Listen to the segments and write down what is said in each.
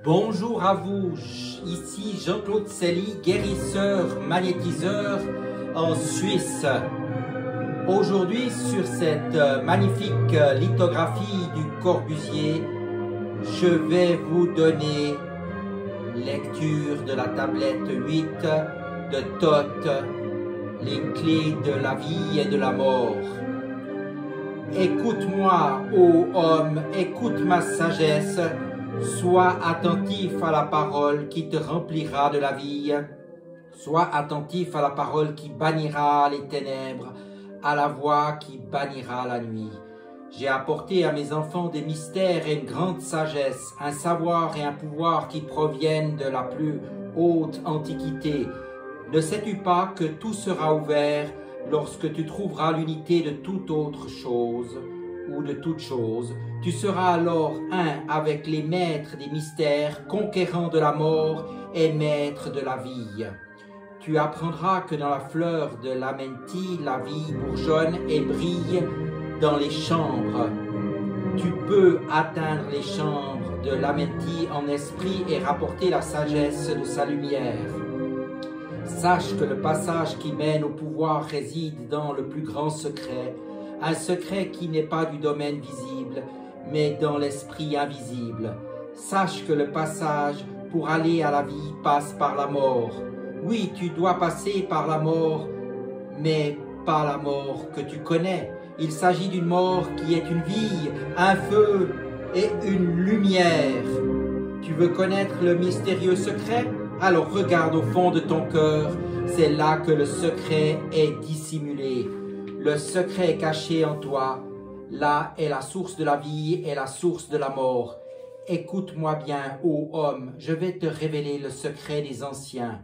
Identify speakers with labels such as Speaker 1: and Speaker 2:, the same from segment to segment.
Speaker 1: Bonjour à vous, ici Jean-Claude Cely, guérisseur, magnétiseur en Suisse. Aujourd'hui, sur cette magnifique lithographie du Corbusier, je vais vous donner lecture de la tablette 8 de Thoth, les clés de la vie et de la mort. Écoute-moi, ô homme, écoute ma sagesse, sois attentif à la parole qui te remplira de la vie, sois attentif à la parole qui bannira les ténèbres, à la voix qui bannira la nuit. J'ai apporté à mes enfants des mystères et une grande sagesse, un savoir et un pouvoir qui proviennent de la plus haute antiquité. Ne sais-tu pas que tout sera ouvert lorsque tu trouveras l'unité de toute autre chose ou de toute chose? Tu seras alors un avec les maîtres des mystères, conquérant de la mort et maître de la vie. Tu apprendras que dans la fleur de l'amenti, la vie bourgeonne et brille dans les chambres. Tu peux atteindre les chambres de l'amenti en esprit et rapporter la sagesse de sa lumière. Sache que le passage qui mène au pouvoir réside dans le plus grand secret, un secret qui n'est pas du domaine visible, mais dans l'esprit invisible. Sache que le passage pour aller à la vie passe par la mort. Oui, tu dois passer par la mort, mais pas la mort que tu connais. Il s'agit d'une mort qui est une vie, un feu et une lumière. Tu veux connaître le mystérieux secret? Alors regarde au fond de ton cœur, c'est là que le secret est dissimulé. Le secret est caché en toi. Là est la source de la vie et la source de la mort. Écoute-moi bien, ô homme, je vais te révéler le secret des anciens.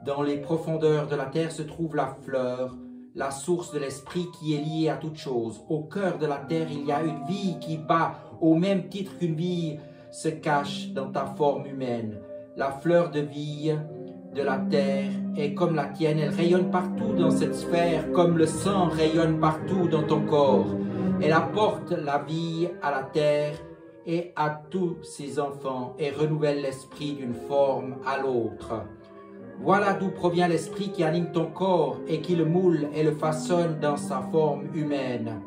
Speaker 1: Dans les profondeurs de la terre se trouve la fleur, la source de l'esprit qui est liée à toute chose. Au cœur de la terre, il y a une vie qui bat au même titre qu'une vie se cache dans ta forme humaine. La fleur de vie de la terre est comme la tienne, elle rayonne partout dans cette sphère, comme le sang rayonne partout dans ton corps. Elle apporte la vie à la terre et à tous ses enfants et renouvelle l'esprit d'une forme à l'autre. Voilà d'où provient l'esprit qui anime ton corps et qui le moule et le façonne dans sa forme humaine.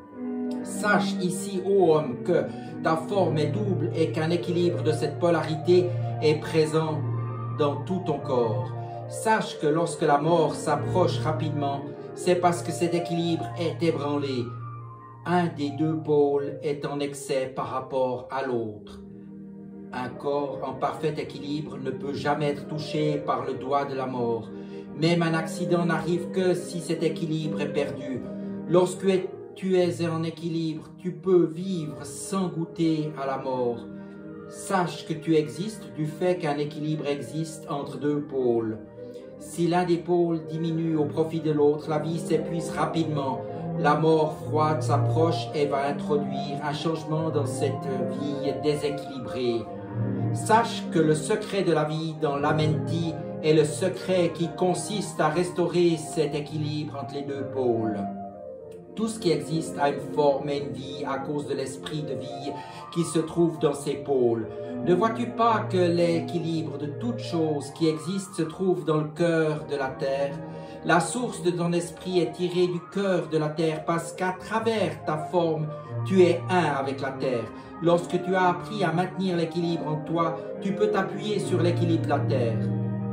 Speaker 1: Sache ici, ô homme, que ta forme est double et qu'un équilibre de cette polarité est présent dans tout ton corps. Sache que lorsque la mort s'approche rapidement, c'est parce que cet équilibre est ébranlé. Un des deux pôles est en excès par rapport à l'autre. Un corps en parfait équilibre ne peut jamais être touché par le doigt de la mort. Même un accident n'arrive que si cet équilibre est perdu. Lorsque tu es en équilibre, tu peux vivre sans goûter à la mort. Sache que tu existes du fait qu'un équilibre existe entre deux pôles. Si l'un des pôles diminue au profit de l'autre, la vie s'épuise rapidement. La mort froide s'approche et va introduire un changement dans cette vie déséquilibrée. Sache que le secret de la vie dans l'amenti est le secret qui consiste à restaurer cet équilibre entre les deux pôles. Tout ce qui existe a une forme et une vie à cause de l'esprit de vie qui se trouve dans ces pôles. Ne vois-tu pas que l'équilibre de toute chose qui existe se trouve dans le cœur de la terre? La source de ton esprit est tirée du cœur de la terre parce qu'à travers ta forme, tu es un avec la terre. Lorsque tu as appris à maintenir l'équilibre en toi, tu peux t'appuyer sur l'équilibre de la terre.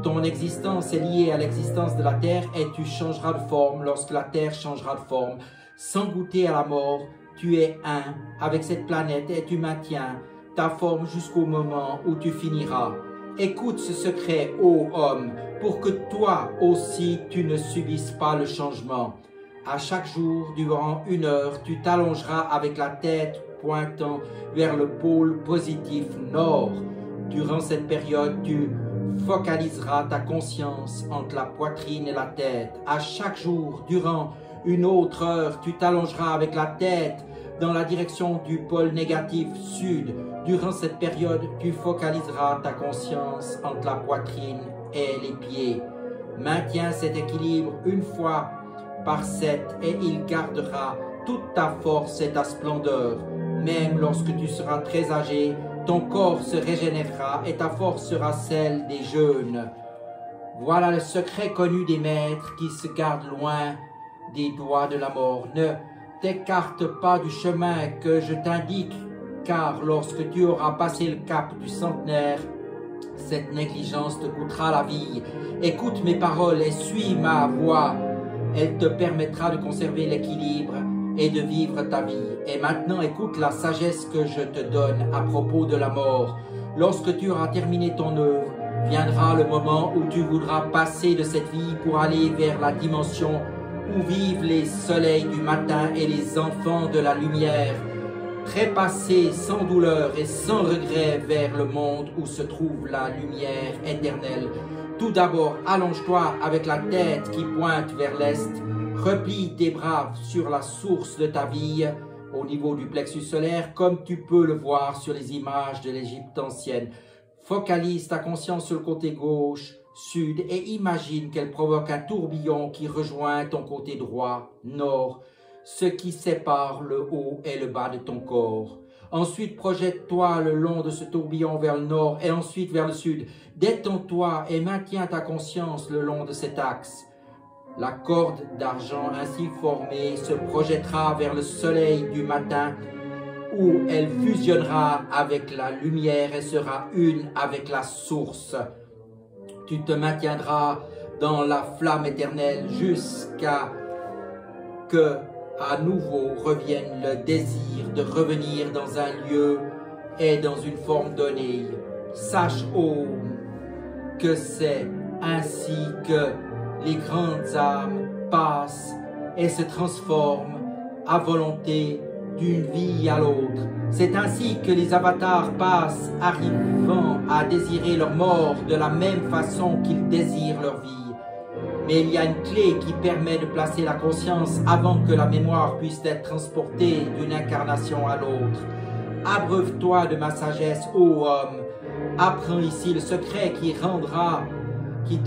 Speaker 1: Ton existence est liée à l'existence de la terre et tu changeras de forme lorsque la terre changera de forme. Sans goûter à la mort, tu es un avec cette planète et tu maintiens ta forme jusqu'au moment où tu finiras. Écoute ce secret, ô homme, pour que toi aussi tu ne subisses pas le changement. À chaque jour, durant 1 heure, tu t'allongeras avec la tête pointant vers le pôle positif nord. Durant cette période, tu focaliseras ta conscience entre la poitrine et la tête. À chaque jour, durant 1 autre heure, tu t'allongeras avec la tête dans la direction du pôle négatif sud. Durant cette période, tu focaliseras ta conscience entre la poitrine et les pieds. Maintiens cet équilibre 1 fois par 7 et il gardera toute ta force et ta splendeur. Même lorsque tu seras très âgé, ton corps se régénérera et ta force sera celle des jeûnes. Voilà le secret connu des maîtres qui se gardent loin des doigts de la mort. Ne t'écarte pas du chemin que je t'indique, car lorsque tu auras passé le cap du centenaire, cette négligence te coûtera la vie. Écoute mes paroles et suis ma voix. Elle te permettra de conserver l'équilibre et de vivre ta vie. Et maintenant, écoute la sagesse que je te donne à propos de la mort. Lorsque tu auras terminé ton œuvre, viendra le moment où tu voudras passer de cette vie pour aller vers la dimension où vivent les soleils du matin et les enfants de la lumière, trépasser sans douleur et sans regret vers le monde où se trouve la lumière éternelle. Tout d'abord, allonge-toi avec la tête qui pointe vers l'est, replie tes bras sur la source de ta vie, au niveau du plexus solaire, comme tu peux le voir sur les images de l'Égypte ancienne. Focalise ta conscience sur le côté gauche, sud, et imagine qu'elle provoque un tourbillon qui rejoint ton côté droit, nord, ce qui sépare le haut et le bas de ton corps. Ensuite, projette-toi le long de ce tourbillon vers le nord et ensuite vers le sud. Détends-toi et maintiens ta conscience le long de cet axe. La corde d'argent ainsi formée se projettera vers le soleil du matin où elle fusionnera avec la lumière et sera une avec la source. Tu te maintiendras dans la flamme éternelle jusqu'à que à nouveau revienne le désir de revenir dans un lieu et dans une forme donnée. Sache, oh, que c'est ainsi que les grandes âmes passent et se transforment à volonté d'une vie à l'autre. C'est ainsi que les avatars passent, arrivant à désirer leur mort de la même façon qu'ils désirent leur vie. Mais il y a une clé qui permet de placer la conscience avant que la mémoire puisse être transportée d'une incarnation à l'autre. Abreuve-toi de ma sagesse, ô homme. Apprends ici le secret qui te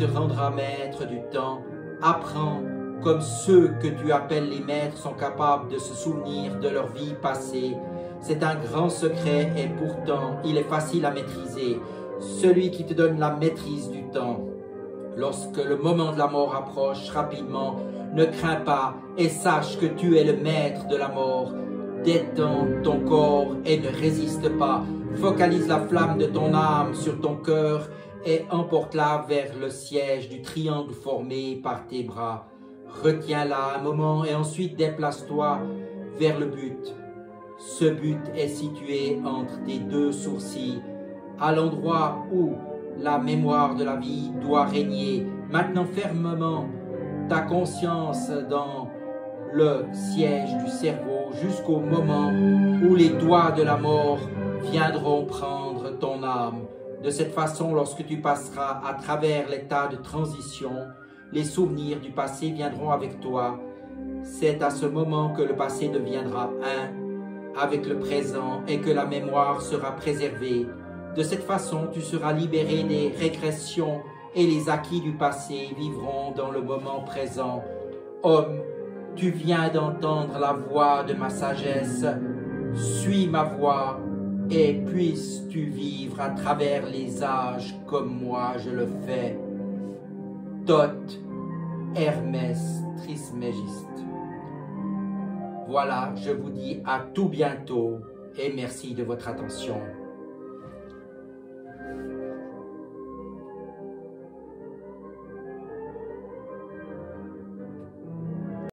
Speaker 1: rendra maître du temps. Apprends comme ceux que tu appelles les maîtres sont capables de se souvenir de leur vie passée. C'est un grand secret et pourtant il est facile à maîtriser. Celui qui te donne la maîtrise du temps. Lorsque le moment de la mort approche rapidement, ne crains pas et sache que tu es le maître de la mort. Détends ton corps et ne résiste pas. Focalise la flamme de ton âme sur ton cœur et emporte-la vers le siège du triangle formé par tes bras. Retiens-la un moment et ensuite déplace-toi vers le but. Ce but est situé entre tes deux sourcils, à l'endroit où la mémoire de la vie doit régner. Maintenant fermement ta conscience dans le siège du cerveau jusqu'au moment où les doigts de la mort viendront prendre ton âme. De cette façon, lorsque tu passeras à travers l'état de transition, les souvenirs du passé viendront avec toi. C'est à ce moment que le passé deviendra un avec le présent et que la mémoire sera préservée. De cette façon, tu seras libéré des régressions et les acquis du passé vivront dans le moment présent. Homme, tu viens d'entendre la voix de ma sagesse. Suis ma voix et puisses-tu vivre à travers les âges comme moi je le fais. Thoth Hermès Trismégiste. Voilà, je vous dis à tout bientôt et merci de votre attention.